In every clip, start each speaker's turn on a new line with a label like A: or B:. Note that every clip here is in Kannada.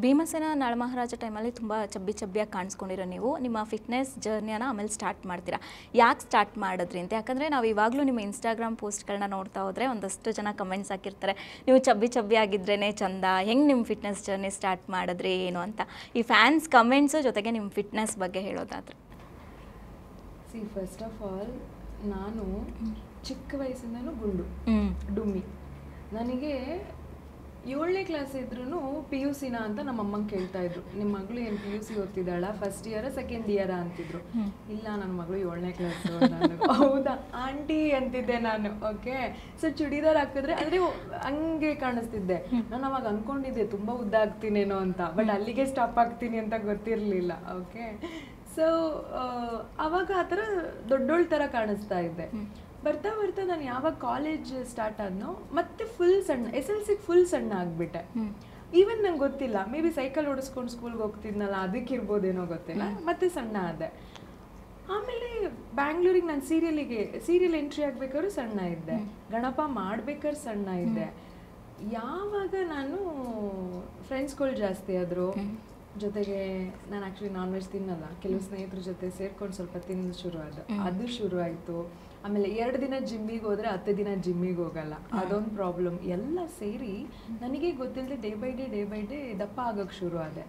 A: ಭೀಮಸೇನ ನಳಮಹಾರಾಜ ಟೈಮಲ್ಲಿ ತುಂಬ ಚಬ್ಬಿಯಾಗಿ ಕಾಣಿಸ್ಕೊಂಡಿರೋ ನೀವು ನಿಮ್ಮ ಫಿಟ್ನೆಸ್ ಜರ್ನಿಯನ್ನು ಆಮೇಲೆ ಸ್ಟಾರ್ಟ್ ಮಾಡ್ತೀರಾ. ಯಾಕೆ ಸ್ಟಾರ್ಟ್ ಮಾಡಿದ್ರಿ ಅಂತ? ಯಾಕಂದರೆ ನಾವು ಇವಾಗಲೂ ನಿಮ್ಮ ಇನ್ಸ್ಟಾಗ್ರಾಮ್ ಪೋಸ್ಟ್ಗಳನ್ನ ನೋಡ್ತಾ ಹೋದರೆ ಒಂದಷ್ಟು ಜನ ಕಮೆಂಟ್ಸ್ ಹಾಕಿರ್ತಾರೆ, ನೀವು ಚಬ್ಬಿ ಆಗಿದ್ರೇ ಚಂದ, ಹೆಂಗೆ ನಿಮ್ಮ ಫಿಟ್ನೆಸ್ ಜರ್ನಿ ಸ್ಟಾರ್ಟ್ ಮಾಡಿದ್ರಿ ಏನು ಅಂತ. ಈ ಫ್ಯಾನ್ಸ್ ಕಮೆಂಟ್ಸು ಜೊತೆಗೆ ನಿಮ್ಮ ಫಿಟ್ನೆಸ್ ಬಗ್ಗೆ ಹೇಳೋದಾದ್ರೆ.
B: ಫಸ್ಟ್ ಆಫ್ ಆಲ್ ನಾನು ಚಿಕ್ಕ ವಯಸ್ಸಿಂದನೂ ಡುಮ್ಮಿ. ನನಗೆ 7ನೇ ಕ್ಲಾಸ್ ಇದ್ರೂ PUCನ ಅಂತ ನಮ್ಮ ಅಮ್ಮಂಗೆ ಕೇಳ್ತಾ ಇದ್ರು, ನಿಮ್ಮ ಮಗಳು ಏನು PUC ಓದ್ತಿದ್ದಾಳ, ಫಸ್ಟ್ ಇಯರ ಸೆಕೆಂಡ್ ಇಯರಾ ಅಂತಿದ್ರು. ಇಲ್ಲ ನನ್ನ ಮಗಳು 7ನೇ ಕ್ಲಾಸು. ನಾನು ಹೌದಾ ಆಂಟಿ ಅಂತಿದ್ದೆ ನಾನು. ಓಕೆ, ಸೊ ಚೂಡಿದಾರ್ ಹಾಕಿದ್ರೆ ಅಂದರೆ ಹಂಗೆ ಕಾಣಿಸ್ತಿದ್ದೆ. ನಾನು ಅವಾಗ ಅಂದ್ಕೊಂಡಿದ್ದೆ ತುಂಬ ಉದ್ದ ಆಗ್ತೀನೇನೋ ಅಂತ, ಬಟ್ ಅಲ್ಲಿಗೆ ಸ್ಟಾಪ್ ಆಗ್ತೀನಿ ಅಂತ ಗೊತ್ತಿರಲಿಲ್ಲ. ಓಕೆ, ಸೊ ಅವಾಗ ಆ ಥರ ದೊಡ್ಡೋಳ್ ಥರ ಕಾಣಿಸ್ತಾ ಇದ್ದೆ. ಬರ್ತಾ ಬರ್ತಾ ನಾನು ಯಾವಾಗ ಕಾಲೇಜ್ ಸ್ಟಾರ್ಟ್ ಆದ್ನೋ ಮತ್ತೆ ಫುಲ್ ಸಣ್ಣ, SLC ಫುಲ್ ಸಣ್ಣ ಆಗಿಬಿಟ್ಟೆ. ಈವನ್ ನಂಗೆ ಗೊತ್ತಿಲ್ಲ, ಮೇ ಬಿ ಸೈಕಲ್ ಓಡಿಸ್ಕೊಂಡು ಸ್ಕೂಲ್ಗೆ ಹೋಗ್ತಿದ್ನಲ್ಲ ಅದಕ್ಕಿರ್ಬೋದೇನೋ ಗೊತ್ತಿಲ್ಲ, ಮತ್ತೆ ಸಣ್ಣ ಆದೆ. ಆಮೇಲೆ ಬ್ಯಾಂಗ್ಳೂರಿಗೆ ನಾನು ಸೀರಿಯಲ್ ಎಂಟ್ರಿ ಆಗ್ಬೇಕಾದ್ರೂ ಸಣ್ಣ ಇದ್ದೆ, ಗಣಪ ಮಾಡ್ಬೇಕಾದ್ರೆ ಸಣ್ಣ ಇದ್ದೆ. ಯಾವಾಗ ನಾನು ಫ್ರೆಂಡ್ಸ್ಗಳು ಜಾಸ್ತಿ ಆದರು, ಜೊತೆಗೆ ನಾನು ಆ್ಯಕ್ಚುಲಿ ನಾನ್ ವೆಜ್ ತಿನ್ನಲ್ಲ, ಕೆಲವು ಸ್ನೇಹಿತರ ಜೊತೆ ಸೇರ್ಕೊಂಡು ಸ್ವಲ್ಪ ತಿನ್ನೋದು ಅದು ಶುರು ಆಯಿತು. ಆಮೇಲೆ 2 ದಿನ ಜಿಮ್ಮಿಗೆ ಹೋದರೆ 10 ದಿನ ಜಿಮ್ಮಿಗೆ ಹೋಗಲ್ಲ, ಅದೊಂದು ಪ್ರಾಬ್ಲಮ್. ಎಲ್ಲ ಸೇರಿ ನನಗೆ ಗೊತ್ತಿಲ್ಲದೆ ಡೇ ಬೈ ಡೇ ದಪ್ಪ ಆಗೋಕ್ಕೆ ಶುರು ಆದೆ.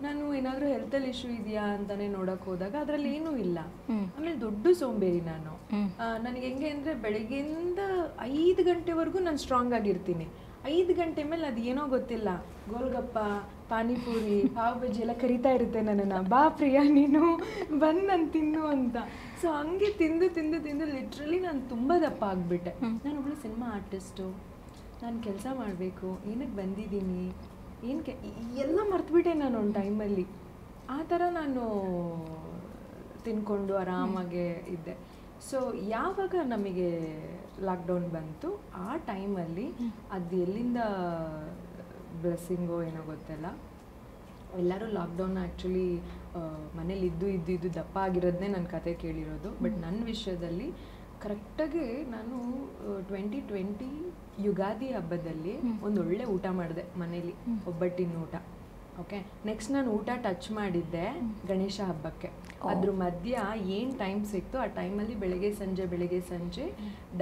B: ನಾನು ಏನಾದರೂ ಹೆಲ್ತಲ್ಲಿ ಇಶ್ಯೂ ಇದೆಯಾ ಅಂತಾನೆ ನೋಡೋಕೆ ಹೋದಾಗ ಅದರಲ್ಲಿ ಏನೂ ಇಲ್ಲ. ಆಮೇಲೆ ದೊಡ್ಡ ಸೋಂಬೇರಿ ನಾನು. ನನಗೆ ಹೆಂಗೆ ಅಂದರೆ ಬೆಳಗ್ಗೆಯಿಂದ 5 ಗಂಟೆವರೆಗೂ ನಾನು ಸ್ಟ್ರಾಂಗ್ ಆಗಿರ್ತೀನಿ. 5 ಗಂಟೆ ಮೇಲೆ ಅದು ಏನೋ ಗೊತ್ತಿಲ್ಲ, ಗೋಲ್ಗಪ್ಪ, ಪಾನಿಪೂರಿ, ಪಾವ್ ಬಜ್ಜಿ ಎಲ್ಲ ಕರಿತಾ ಇರುತ್ತೆ ನನ್ನನ್ನು, ಬಾ ಪ್ರಿಯಾ ನೀನು ಬಂದು ನಾನು ತಿನ್ನು ಅಂತ. ಸೊ ಹಂಗೆ ತಿಂದು ಲಿಟ್ರಲಿ ನಾನು ತುಂಬ ದಪ್ಪ ಆಗಿಬಿಟ್ಟೆ. ನಾನು ಒಬ್ಬಳು ಸಿನಿಮಾ ಆರ್ಟಿಸ್ಟು, ನಾನು ಕೆಲಸ ಮಾಡಬೇಕು, ಏನಕ್ಕೆ ಬಂದಿದ್ದೀನಿ, ಎಲ್ಲ ಮರ್ತುಬಿಟ್ಟೆ ನಾನು ಒಂದು ಟೈಮಲ್ಲಿ. ಆ ಥರ ನಾನು ತಿನ್ಕೊಂಡು ಆರಾಮಾಗೆ ಇದ್ದೆ. ಸೊ ಯಾವಾಗ ನಮಗೆ ಲಾಕ್ಡೌನ್ ಬಂತು ಆ ಟೈಮಲ್ಲಿ ಅದು ಎಲ್ಲಿಂದ ಬ್ಲೆಸ್ಸಿಂಗೋ ಏನೋ ಗೊತ್ತಿಲ್ಲ, ಎಲ್ಲರೂ ಲಾಕ್ಡೌನ್ ಆ್ಯಕ್ಚುಲಿ ಮನೇಲಿ ಇದ್ದು ದಪ್ಪ ಆಗಿರೋದನ್ನೇ ನನ್ನ ಕತೆ ಕೇಳಿರೋದು. ಬಟ್ ನನ್ನ ವಿಷಯದಲ್ಲಿ ಕರೆಕ್ಟಾಗಿ ನಾನು 2020 ಯುಗಾದಿ ಹಬ್ಬದಲ್ಲಿ ಒಂದೊಳ್ಳೆ ಊಟ ಮಾಡಿದೆ ಮನೇಲಿ, ಒಬ್ಬಟ್ಟಿನ ಊಟ. ಓಕೆ, ನೆಕ್ಸ್ಟ್ ನಾನು ಊಟ ಟಚ್ ಮಾಡಿದ್ದೆ ಗಣೇಶ ಹಬ್ಬಕ್ಕೆ. ಅದ್ರ ಮಧ್ಯ ಏನು ಟೈಮ್ ಸಿಕ್ತು ಆ ಟೈಮಲ್ಲಿ ಬೆಳಗ್ಗೆ ಸಂಜೆ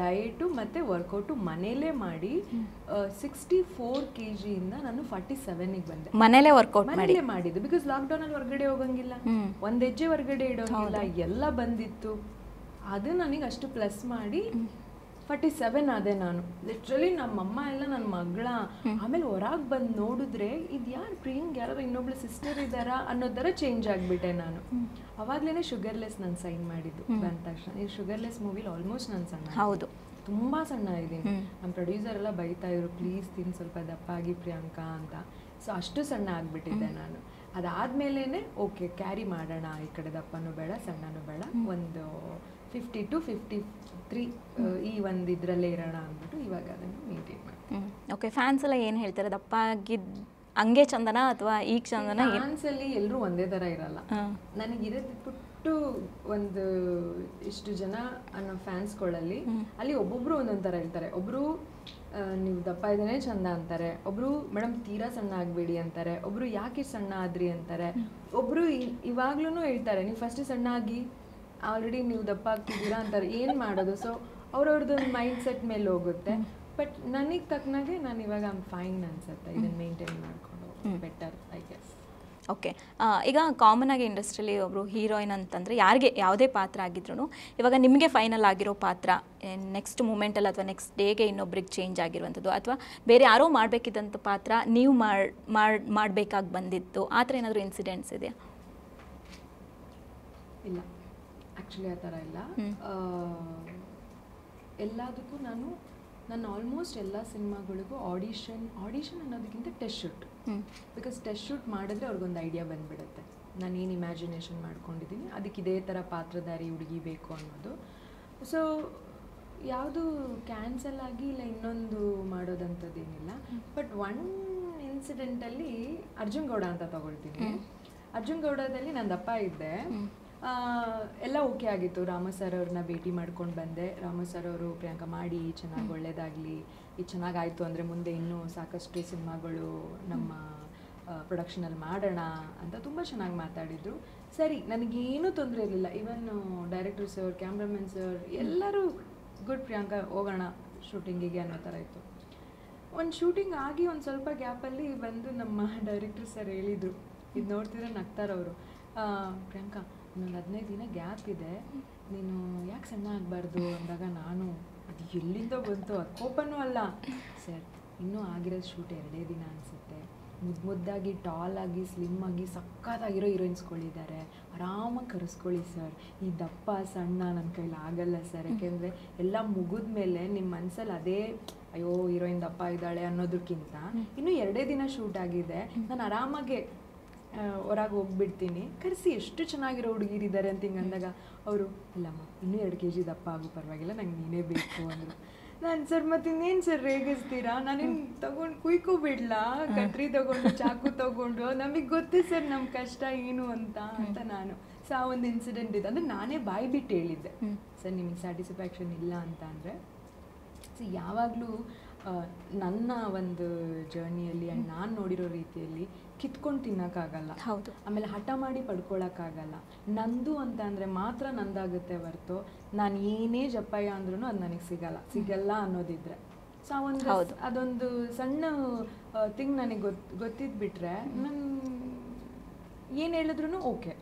B: ಡಯಟು ಮತ್ತು ವರ್ಕೌಟು ಮನೇಲೇ ಮಾಡಿ 64 kgಯಿಂದ ನಾನು 47ಗೆ ಬಂದೆ.
A: ಮನೇಲೇ ವರ್ಕೌಟ್
B: ಮಾಡಿದ್ದು, ಬಿಕಾಸ್ ಲಾಕ್ಡೌನಲ್ಲಿ ಹೊರಗಡೆ ಹೋಗಂಗಿಲ್ಲ, ಒಂದು ಹೆಜ್ಜೆ ಹೊರಗಡೆ ಇಡೋಂಗಿಲ್ಲ, ಎಲ್ಲ ಬಂದಿತ್ತು. ಅದು ನನಗೆ ಅಷ್ಟು ಪ್ಲಸ್ ಮಾಡಿ 47 ಆದೆ ನಾನು. ಲಿಟ್ರಲಿ ನಮ್ಮಮ್ಮ ಎಲ್ಲ ನನ್ನ ಮಗಳ. ಆಮೇಲೆ ಹೊರಗೆ ಬಂದು ನೋಡಿದ್ರೆ ಇದು ಯಾರು ಪ್ರಿಯಾಂಕ್, ಯಾರು ಇನ್ನೊಬ್ಳು ಸಿಸ್ಟರ್ ಇದ್ದಾರಾ ಅನ್ನೋ ಥರ ಚೇಂಜ್ ಆಗಿಬಿಟ್ಟೆ ನಾನು. ಅವಾಗಲೇ ಶುಗರ್ಲೆಸ್ ನಾನು ಸೈನ್ ಮಾಡಿದ್ದು ಬಂದ ತಕ್ಷಣ. ಈ ಶುಗರ್ಲೆಸ್ ಮೂವಿಲಿ ಆಲ್ಮೋಸ್ಟ್ ನಾನು ಸಣ್ಣ, ಹೌದು ತುಂಬ ಸಣ್ಣ ಇದ್ದೀನಿ. ನಮ್ಮ ಪ್ರೊಡ್ಯೂಸರ್ ಎಲ್ಲ ಬೈತಾ ಇದ್ರು, ಪ್ಲೀಸ್ ತಿನ್ನು ಸ್ವಲ್ಪ ದಪ್ಪ ಆಗಿ ಪ್ರಿಯಾಂಕಾ ಅಂತ. ಸೊ ಅಷ್ಟು ಸಣ್ಣ ಆಗಿಬಿಟ್ಟಿದ್ದೆ ನಾನು. ಅದಾದ್ಮೇಲೆ ಓಕೆ ಕ್ಯಾರಿ ಮಾಡೋಣ, ಈ ಕಡೆ ದಪ್ಪನೂ ಬೇಡ ಸಣ್ಣನೂ ಬೇಡ, ಒಂದು 50 to 53 ಈ ಒಂದು ಇದರಲ್ಲೇ ಇರೋಣ ಅಂದ್ಬಿಟ್ಟು ಇವಾಗ ಅದನ್ನು ಮೇಂಟೈನ್ ಮಾಡ್ತೀನಿ.
A: ಓಕೆ, ಫ್ಯಾನ್ಸ್ ಎಲ್ಲ ಏನು ಹೇಳ್ತಾರೆ, ದಪ್ಪ ಆಗಿದ್ದು ಹಂಗೆ ಚಂದನ ಅಥವಾ ಈಗ ಚಂದನ?
B: ಫ್ಯಾನ್ಸಲ್ಲಿ ಎಲ್ಲರೂ ಒಂದೇ ಥರ ಇರಲ್ಲ. ನನಗಿರೋದು ಬಿಟ್ಟು ಒಂದು ಇಷ್ಟು ಜನ ಅನ್ನೋ ಫ್ಯಾನ್ಸ್ಗಳಲ್ಲಿ ಅಲ್ಲಿ ಒಬ್ಬೊಬ್ರು ಒಂದೊಂದು ಥರ ಇರ್ತಾರೆ. ಒಬ್ಬರು ನೀವು ದಪ್ಪ ಇದ್ದೇನೆ ಚಂದ ಅಂತಾರೆ, ಒಬ್ಬರು ಮೇಡಮ್ ತೀರಾ ಸಣ್ಣ ಆಗಬೇಡಿ ಅಂತಾರೆ, ಒಬ್ಬರು ಯಾಕೆ ಸಣ್ಣ ಆದ್ರಿ ಅಂತಾರೆ, ಒಬ್ಬರು ಇವಾಗ್ಲೂ ಹೇಳ್ತಾರೆ ನೀವು ಫಸ್ಟ್ ಸಣ್ಣ ಆಗಿ ಆಲ್ರೆಡಿ ನೀವು ದಪ್ಪ ಆಗ್ತಿದ್ದೀರಾ ಅಂತಾರೆ. ಏನು ಮಾಡೋದು? ಸೊ ಅವ್ರವ್ರದ್ದೊಂದು ಮೈಂಡ್ ಸೆಟ್ ಮೇಲೆ ಹೋಗುತ್ತೆ. ಬಟ್ ನನಗೆ ತಕ್ಕನಾಗೆ ನಾನು ಇವಾಗ ಫೈನ್ ಅನ್ಸುತ್ತೆ, ಇದನ್ನು ಮೇಂಟೈನ್ ಮಾಡಿಕೊಂಡು ಬೆಟರ್ ಐ ಗೆಸ್.
A: ಓಕೆ, ಈಗ ಕಾಮನ್ ಆಗಿ ಇಂಡಸ್ಟ್ರಿಯಲ್ಲಿ ಒಬ್ಬರು ಹೀರೋಯಿನ್ ಅಂತಂದರೆ ಯಾರಿಗೆ ಯಾವುದೇ ಪಾತ್ರ ಆಗಿದ್ರು ಇವಾಗ ನಿಮಗೆ ಫೈನಲ್ ಆಗಿರೋ ಪಾತ್ರ ನೆಕ್ಸ್ಟ್ ಮೂಮೆಂಟಲ್ಲಿ ಅಥವಾ ನೆಕ್ಸ್ಟ್ ಡೇಗೆ ಇನ್ನೊಬ್ರಿಗೆ ಚೇಂಜ್ ಆಗಿರುವಂಥದ್ದು, ಅಥವಾ ಬೇರೆ ಯಾರೋ ಮಾಡಬೇಕಿದ್ದಂಥ ಪಾತ್ರ ನೀವು ಮಾಡಬೇಕಾಗಿ ಬಂದಿತ್ತು, ಆ ಥರ ಏನಾದರೂ ಇನ್ಸಿಡೆಂಟ್ಸ್ ಇದೆಯಾ?
B: ಇಲ್ಲ, ಆ್ಯಕ್ಚುಲಿ ಆ ಥರ ಇಲ್ಲ. ಎಲ್ಲದಕ್ಕೂ ನಾನು ಆಲ್ಮೋಸ್ಟ್ ಎಲ್ಲ ಸಿನಿಮಾಗಳಿಗೂ ಆಡಿಷನ್ ಅನ್ನೋದಕ್ಕಿಂತ test shoot. Because test shoot ಮಾಡಿದ್ರೆ ಅವ್ರಿಗೊಂದು ಐಡಿಯಾ ಬಂದುಬಿಡುತ್ತೆ, ನಾನೇನು ಇಮ್ಯಾಜಿನೇಷನ್ ಮಾಡ್ಕೊಂಡಿದ್ದೀನಿ ಅದಕ್ಕೆ ಇದೇ ಥರ ಪಾತ್ರಧಾರಿ ಹುಡುಗಿ ಬೇಕು ಅನ್ನೋದು. ಸೊ ಯಾವುದು ಕ್ಯಾನ್ಸಲ್ ಆಗಿ ಇಲ್ಲ ಇನ್ನೊಂದು ಮಾಡೋದಂಥದ್ದೇನಿಲ್ಲ. ಬಟ್ ಒನ್ ಇನ್ಸಿಡೆಂಟಲ್ಲಿ ಅರ್ಜುನ್ ಗೌಡ ಅಂತ ತಗೊಳ್ತೀನಿ. ಅರ್ಜುನ್ ಗೌಡದಲ್ಲಿ ನಾನು ದಪ್ಪ ಇದ್ದೆ, ಎಲ್ಲ ಓಕೆ ಆಗಿತ್ತು. ರಾಮ ಸರ್ ಅವ್ರನ್ನ ಭೇಟಿ ಮಾಡ್ಕೊಂಡು ಬಂದೆ. ರಾಮ ಸರ್ ಅವರು ಪ್ರಿಯಾಂಕಾ ಮಾಡಿ ಚೆನ್ನಾಗಿ ಒಳ್ಳೇದಾಗಲಿ, ಇದು ಚೆನ್ನಾಗಾಯಿತು ಅಂದರೆ ಮುಂದೆ ಇನ್ನೂ ಸಾಕಷ್ಟು ಸಿನಿಮಾಗಳು ನಮ್ಮ ಪ್ರೊಡಕ್ಷನಲ್ಲಿ ಮಾಡೋಣ ಅಂತ ತುಂಬ ಚೆನ್ನಾಗಿ ಮಾತಾಡಿದರು. ಸರಿ, ನನಗೇನೂ ತೊಂದರೆ ಇರಲಿಲ್ಲ. Even director sir, cameraman sir ಎಲ್ಲರೂ ಗುಡ್ ಪ್ರಿಯಾಂಕಾ ಹೋಗೋಣ ಶೂಟಿಂಗಿಗೆ ಅನ್ನೋ ಥರ ಇತ್ತು. ಒಂದು ಶೂಟಿಂಗ್ ಆಗಿ ಒಂದು ಸ್ವಲ್ಪ ಗ್ಯಾಪಲ್ಲಿ ಬಂದು ನಮ್ಮ ಡೈರೆಕ್ಟರ್ ಸರ್ ಹೇಳಿದರು, ಇದು ನೋಡ್ತಿದ್ರೆ ನಗ್ತಾರವರು, ಪ್ರಿಯಾಂಕಾ ಇನ್ನೊಂದು 15 ದಿನ ಗ್ಯಾಪ್ ಇದೆ, ನೀನು ಯಾಕೆ ಸಣ್ಣ ಆಗಬಾರ್ದು ಅಂದಾಗ ನಾನು ಅದು ಎಲ್ಲಿಂದ ಬಂತು, ಅದು ಕೋಪನೂ ಅಲ್ಲ ಸರ್, ಇನ್ನೂ ಆಗಿರೋದು ಶೂಟ್ 2 ದಿನ ಅನಿಸುತ್ತೆ, ಮುದ್ದಾಗಿ ಟಾಲ್ ಆಗಿ ಸ್ಲಿಮ್ ಆಗಿ ಸಕ್ಕತ್ತಾಗಿರೋ ಹೀರೋಯಿನ್ಸ್ಗಳಿದ್ದಾರೆ, ಆರಾಮಾಗಿ ಕರೆಸ್ಕೊಳ್ಳಿ ಸರ್, ಈ ದಪ್ಪ ಸಣ್ಣ ನನ್ನ ಕೈಲಿ ಆಗಲ್ಲ ಸರ್, ಯಾಕೆಂದರೆ ಎಲ್ಲ ಮುಗಿದ್ಮೇಲೆ ನಿಮ್ಮ ಮನಸ್ಸಲ್ಲಿ ಅದೇ ಅಯ್ಯೋ ಹೀರೋಯಿನ್ ದಪ್ಪ ಇದ್ದಾಳೆ ಅನ್ನೋದಕ್ಕಿಂತ ಇನ್ನೂ 2 ದಿನ ಶೂಟ್ ಆಗಿದೆ, ನಾನು ಆರಾಮಾಗೆ ಹೊರಗೆ ಹೋಗ್ಬಿಡ್ತೀನಿ, ಕರೆಸಿ ಎಷ್ಟು ಚೆನ್ನಾಗಿರೋ ಹುಡುಗಿರಿದ್ದಾರೆ ಅಂತ ಹಿಂಗೆ ಅಂದಾಗ ಅವರು ಇಲ್ಲಮ್ಮ ಇನ್ನೂ 2 kg ದಪ್ಪ ಆಗು ಪರವಾಗಿಲ್ಲ, ನಂಗೆ ನೀನೇ ಬೇಕು ಅಂದರು. ನಾನು ಸರ್ ಮತ್ತೆ ಇನ್ನೇನು ಸರ್ ರೇಗಿಸ್ತೀರಾ, ನಾನೇನು ತೊಗೊಂಡು ಕುಯ್ಕೋಬಿಡ್ಲಾ, ಕತ್ರಿ ತೊಗೊಂಡು ಚಾಕು ತೊಗೊಂಡು, ನಮಗೆ ಗೊತ್ತೇ ಸರ್ ನಮ್ಮ ಕಷ್ಟ ಏನು ಅಂತ ನಾನು. ಸೊ ಆ ಒಂದು ಇನ್ಸಿಡೆಂಟ್ ಇದೆ, ಅಂದರೆ ನಾನೇ ಬಾಯಿ ಬಿಟ್ಟು ಹೇಳಿದ್ದೆ, ಸರ್ ನಿಮಗೆ ಸ್ಯಾಟಿಸ್ಫ್ಯಾಕ್ಷನ್ ಇಲ್ಲ ಅಂತ ಅಂದರೆ. ಸೊ ಯಾವಾಗಲೂ ನನ್ನ ಒಂದು ಜರ್ನಿಯಲ್ಲಿ ಆ್ಯಂಡ್ ನಾನು ನೋಡಿರೋ ರೀತಿಯಲ್ಲಿ ಕಿತ್ಕೊಂಡು ತಿನ್ನೋಕ್ಕಾಗಲ್ಲ, ಹೌದು, ಆಮೇಲೆ ಹಠ ಮಾಡಿ ಪಡ್ಕೊಳ್ಳೋಕ್ಕಾಗಲ್ಲ. ನಂದು ಅಂತ ಅಂದರೆ ಮಾತ್ರ ನಂದಾಗುತ್ತೆ ಹೊರತು ನಾನು ಏನೇ ಜಪ್ಪಯ್ಯ ಅಂದ್ರೂ ಅದು ನನಗೆ ಸಿಗಲ್ಲ ಅನ್ನೋದಿದ್ರೆ. ಸೊ ಅದೊಂದು ಸಣ್ಣ ಥಿಂಗ್ ನನಗೆ ಗೊತ್ತಿದ್ಬಿಟ್ರೆ ನಾನು ಏನು ಹೇಳಿದ್ರು ಓಕೆ.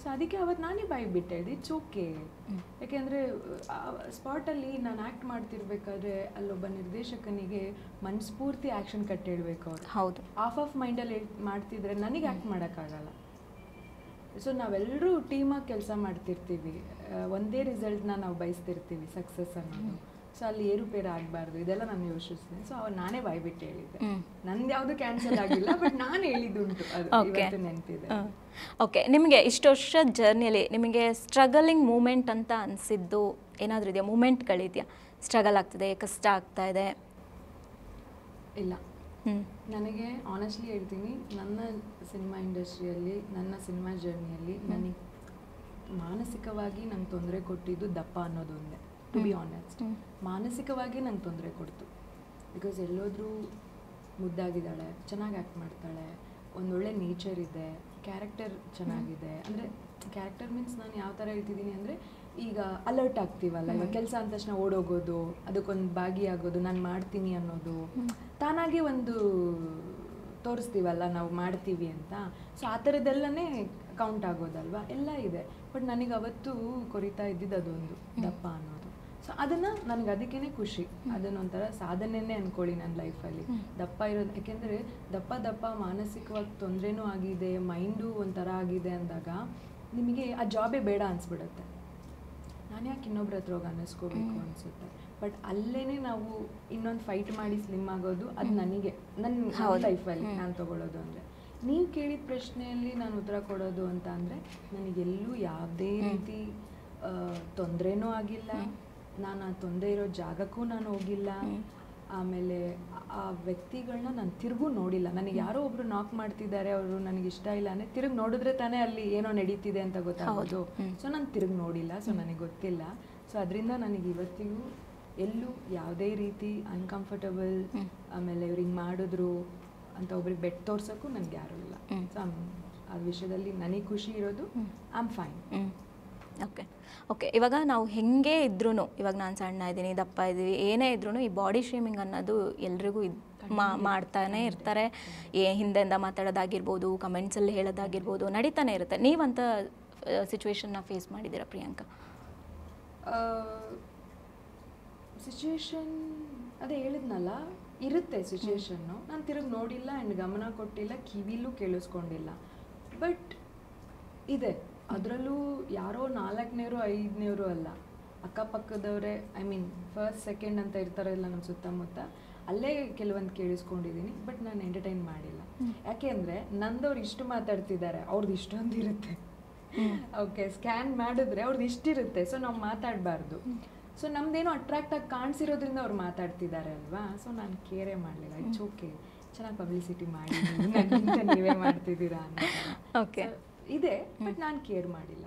B: ಸೊ ಅದಕ್ಕೆ ಅವತ್ತು ನಾನೇ ಬಾಯಿ ಬಿಟ್ಟು ಹೇಳಿದೆ ಇಟ್ಸ್ ಓಕೆ. ಯಾಕೆಂದರೆ ಸ್ಪಾಟಲ್ಲಿ ನಾನು ಆ್ಯಕ್ಟ್ ಮಾಡ್ತಿರ್ಬೇಕಾದ್ರೆ ಅಲ್ಲೊಬ್ಬ ನಿರ್ದೇಶಕನಿಗೆ ಮನಸ್ಫೂರ್ತಿ ಆ್ಯಕ್ಷನ್ ಕಟ್ ಹೇಳ್ಬೇಕು ಅವರು, ಹೌದು, ಆಫ್ ಮೈಂಡಲ್ಲಿ ಮಾಡ್ತಿದ್ರೆ ನನಗೆ ಆ್ಯಕ್ಟ್ ಮಾಡೋಕ್ಕಾಗಲ್ಲ. ಸೊ ನಾವೆಲ್ಲರೂ ಟೀಮಾಗಿ ಕೆಲಸ ಮಾಡ್ತಿರ್ತೀವಿ, ಒಂದೇ ರಿಸಲ್ಟ್ನ ನಾವು ಬಯಸ್ತಿರ್ತೀವಿ, ಸಕ್ಸಸ್ ಅನ್ನೋದು. ಸೊ ಅಲ್ಲಿ ಏರುಪೇರು ಆಗಬಾರ್ದು, ಇದೆಲ್ಲ ನಾನು ಯೋಚಿಸ್ತೀನಿ. ಸೊ ಅವಾಗ ನಾನೇ ಬಾಯ್ಬಿಟ್ಟು ಹೇಳಿದ್ದೆ, ನಂದು ಯಾವುದು ಕ್ಯಾನ್ಸಲ್ ಆಗಿಲ್ಲ, ಬಟ್ ನಾನು ಹೇಳಿದ್ದುಂಟು, ಅದು ಇವತ್ತು ನೆನಪಿದೆ.
A: ಓಕೆ, ನಿಮಗೆ ಇಷ್ಟು ವರ್ಷದ ಜರ್ನಿಯಲ್ಲಿ ನಿಮಗೆ ಸ್ಟ್ರಗಲಿಂಗ್ ಮೂಮೆಂಟ್ ಅಂತ ಅನಿಸಿದ್ದು ಏನಾದರೂ ಇದೆಯಾ? ಮೂಮೆಂಟ್ಗಳಿದೆಯಾ? ಸ್ಟ್ರಗಲ್ ಆಗ್ತಿದೆ, ಕಷ್ಟ ಆಗ್ತಾ ಇದೆ?
B: ಇಲ್ಲ, ನನಗೆ ಆನೆಸ್ಟ್ಲಿ ಹೇಳ್ತೀನಿ, ನನ್ನ ಸಿನಿಮಾ ಇಂಡಸ್ಟ್ರಿಯಲ್ಲಿ, ನನ್ನ ಸಿನಿಮಾ ಜರ್ನಿಯಲ್ಲಿ ನನಗೆ ಮಾನಸಿಕವಾಗಿ ನಂಗೆ ತೊಂದರೆ ಕೊಟ್ಟಿದ್ದು ದಪ್ಪ ಅನ್ನೋದೊಂದೇ. ಟು ಬಿ ಆನೆಸ್ಟ್, ಮಾನಸಿಕವಾಗಿ ನಂಗೆ ತೊಂದರೆ ಕೊಡ್ತು. ಬಿಕಾಸ್ ಎಲ್ಲೋದ್ರೂ ಮುದ್ದಾಗಿದ್ದಾಳೆ, ಚೆನ್ನಾಗಿ ಆ್ಯಕ್ಟ್ ಮಾಡ್ತಾಳೆ, ಒಂದೊಳ್ಳೆ ನೇಚರ್ ಇದೆ, ಕ್ಯಾರೆಕ್ಟರ್ ಚೆನ್ನಾಗಿದೆ. ಅಂದರೆ ಕ್ಯಾರೆಕ್ಟರ್ ಮೀನ್ಸ್ ನಾನು ಯಾವ ಥರ ಹೇಳ್ತಿದ್ದೀನಿ ಅಂದರೆ, ಈಗ ಅಲರ್ಟ್ ಆಗ್ತೀವಲ್ಲ, ಇವಾಗ ಕೆಲಸ ಅಂದ ತಕ್ಷಣ ಓಡೋಗೋದು, ಅದಕ್ಕೊಂದು ಭಾಗಿಯಾಗೋದು, ನಾನು ಮಾಡ್ತೀನಿ ಅನ್ನೋದು, ತಾನಾಗೆ ಒಂದು ತೋರಿಸ್ತೀವಲ್ಲ ನಾವು ಮಾಡ್ತೀವಿ ಅಂತ. ಸೊ ಆ ಥರದ್ದೆಲ್ಲನೇ ಕೌಂಟ್ ಆಗೋದಲ್ವಾ, ಎಲ್ಲ ಇದೆ. ಬಟ್ ನನಗೆ ಅವತ್ತು ಕೊರಿತಾ ಇದ್ದಿದ್ದು ಅದೊಂದು ದಪ್ಪ ಅನ್ನೋದು. ಸೊ ಅದನ್ನು ನನಗೆ ಅದಕ್ಕೇ ಖುಷಿ, ಅದನ್ನೊಂಥರ ಸಾಧನೆಯೇ ಅಂದ್ಕೊಳ್ಳಿ ನನ್ನ ಲೈಫಲ್ಲಿ ದಪ್ಪ ಇರೋದು. ಯಾಕೆಂದರೆ ದಪ್ಪ ಮಾನಸಿಕವಾಗಿ ತೊಂದರೆನೂ ಆಗಿದೆ, ಮೈಂಡು ಒಂಥರ ಆಗಿದೆ ಅಂದಾಗ ನಿಮಗೆ ಆ ಜಾಬೇ ಬೇಡ ಅನಿಸ್ಬಿಡುತ್ತೆ. ನಾನು ಯಾಕೆ ಇನ್ನೊಬ್ರ ಹತ್ರ ಹೋಗಿ ಅನ್ನಿಸ್ಕೋಬೇಕು ಅನಿಸುತ್ತೆ. ಬಟ್ ಅಲ್ಲೇ ನಾವು ಇನ್ನೊಂದು ಫೈಟ್ ಮಾಡಿ ಸ್ಲಿಮ್ ಆಗೋದು, ಅದು ನನಗೆ ನನ್ನ ಲೈಫಲ್ಲಿ ನಾನು ತೊಗೊಳ್ಳೋದು. ಅಂದರೆ ನೀವು ಕೇಳಿದ ಪ್ರಶ್ನೆಯಲ್ಲಿ ನಾನು ಉತ್ತರ ಕೊಡೋದು ಅಂತ ಅಂದರೆ, ನನಗೆಲ್ಲೂ ಯಾವುದೇ ರೀತಿ ತೊಂದರೆನೂ ಆಗಿಲ್ಲ, ನಾನು ಆ ತೊಂದರೆ ಇರೋ ಜಾಗಕ್ಕೂ ನಾನು ಹೋಗಿಲ್ಲ, ಆಮೇಲೆ ಆ ವ್ಯಕ್ತಿಗಳನ್ನ ನಾನು ತಿರುಗೂ ನೋಡಿಲ್ಲ. ನನಗೆ ಯಾರೋ ಒಬ್ರು ನಾಕ್ ಮಾಡ್ತಿದ್ದಾರೆ, ಅವರು ನನಗೆ ಇಷ್ಟ ಇಲ್ಲ ಅಂದರೆ ತಿರುಗಿ ನೋಡಿದ್ರೆ ತಾನೇ ಅಲ್ಲಿ ಏನೋ ನಡೀತಿದೆ ಅಂತ ಗೊತ್ತಾಗೋದು. ಸೊ ನಾನು ತಿರುಗಿ ನೋಡಿಲ್ಲ, ಸೊ ನನಗೆ ಗೊತ್ತಿಲ್ಲ. ಸೊ ಅದರಿಂದ ನನಗೆ ಇವತ್ತಿಗೂ ಎಲ್ಲೂ ಯಾವುದೇ ರೀತಿ ಅನ್ಕಂಫರ್ಟಬಲ್, ಆಮೇಲೆ ಇವ್ರು ಹಿಂಗೆ ಮಾಡಿದ್ರು ಅಂತ ಒಬ್ರಿಗೆ ಬೆಟ್ ತೋರ್ಸೋಕ್ಕೂ ನನಗೆ ಯಾರೂ ಇಲ್ಲ. ಸೊ ಆ ವಿಷಯದಲ್ಲಿ ನನಗೆ ಖುಷಿ ಇರೋದು, ಐ ಆಮ್ ಫೈನ್.
A: ಓಕೆ, ಇವಾಗ ನಾವು ಹೆಂಗೆ ಇದ್ರೂ, ಇವಾಗ ನಾನು ಸಣ್ಣ ಇದ್ದೀನಿ, ದಪ್ಪ ಇದ್ದೀವಿ, ಏನೇ ಇದ್ರೂ ಈ ಬಾಡಿ ಶೇಮಿಂಗ್ ಅನ್ನೋದು ಎಲ್ರಿಗೂ ಮಾಡ್ತಾನೆ ಇರ್ತಾರೆ. ಹಿಂದೆಂದ ಮಾತಾಡೋದಾಗಿರ್ಬೋದು, ಕಮೆಂಟ್ಸಲ್ಲಿ ಹೇಳೋದಾಗಿರ್ಬೋದು, ನಡೀತಾನೆ ಇರುತ್ತೆ. ನೀವಂತ ಸಿಚುವೇಶನ್ನ ಫೇಸ್ ಮಾಡಿದ್ದೀರಾ ಪ್ರಿಯಾಂಕಾ?
B: ಸಿಚುವೇಶನ್ ಅದೇ ಹೇಳಿದ್ನಲ್ಲ, ಇರುತ್ತೆ ಸಿಚುವೇಶನ್ನು. ನಾನು ತಿರುಗಿ ನೋಡಿಲ್ಲ ಆ್ಯಂಡ್ ಗಮನ ಕೊಟ್ಟಿಲ್ಲ, ಕಿವಿಲೂ ಕೇಳಿಸ್ಕೊಂಡಿಲ್ಲ. ಬಟ್ ಇದೆ, ಅದರಲ್ಲೂ ಯಾರೋ 4ನೇವರು 5ನೇವರು ಅಲ್ಲ, ಅಕ್ಕಪಕ್ಕದವರೇ, ಐ ಮೀನ್ ಫಸ್ಟ್ ಸೆಕೆಂಡ್ ಅಂತ ಇರ್ತಾರಲ್ಲ ನಮ್ಮ ಸುತ್ತಮುತ್ತ, ಅಲ್ಲೇ ಕೆಲವೊಂದು ಕೇಳಿಸ್ಕೊಂಡಿದ್ದೀನಿ. ಬಟ್ ನಾನು ಎಂಟರ್ಟೈನ್ ಮಾಡಿಲ್ಲ. ಯಾಕೆ ಅಂದರೆ ನಂದವ್ರು ಇಷ್ಟು ಮಾತಾಡ್ತಿದ್ದಾರೆ, ಅವ್ರದ್ದು ಇಷ್ಟೊಂದು ಇರುತ್ತೆ. ಓಕೆ, ಸ್ಕ್ಯಾನ್ ಮಾಡಿದ್ರೆ ಅವ್ರದ್ದು ಇಷ್ಟಿರುತ್ತೆ. ಸೊ ನಾವು ಮಾತಾಡಬಾರ್ದು. ಸೊ ನಮ್ದೇನೋ ಅಟ್ರಾಕ್ಟಾಗಿ ಕಾಣಿಸಿರೋದ್ರಿಂದ ಅವ್ರು ಮಾತಾಡ್ತಿದ್ದಾರೆ ಅಲ್ವಾ. ಸೊ ನಾನು ಕೇರೇ ಮಾಡಲಿಲ್ಲ. ಇಟ್ಸ್ ಓಕೆ, ಚೆನ್ನಾಗಿ ಪಬ್ಲಿಸಿಟಿ ಮಾಡಿ, ನನಗಿಂತ ನೀವೇ ಮಾಡ್ತಿದ್ದೀರಾ ಅಂತ.
A: ಓಕೆ,
B: ಇದೆ, ಬಟ್ ನಾನು ಕೇರ್ ಮಾಡಿಲ್ಲ.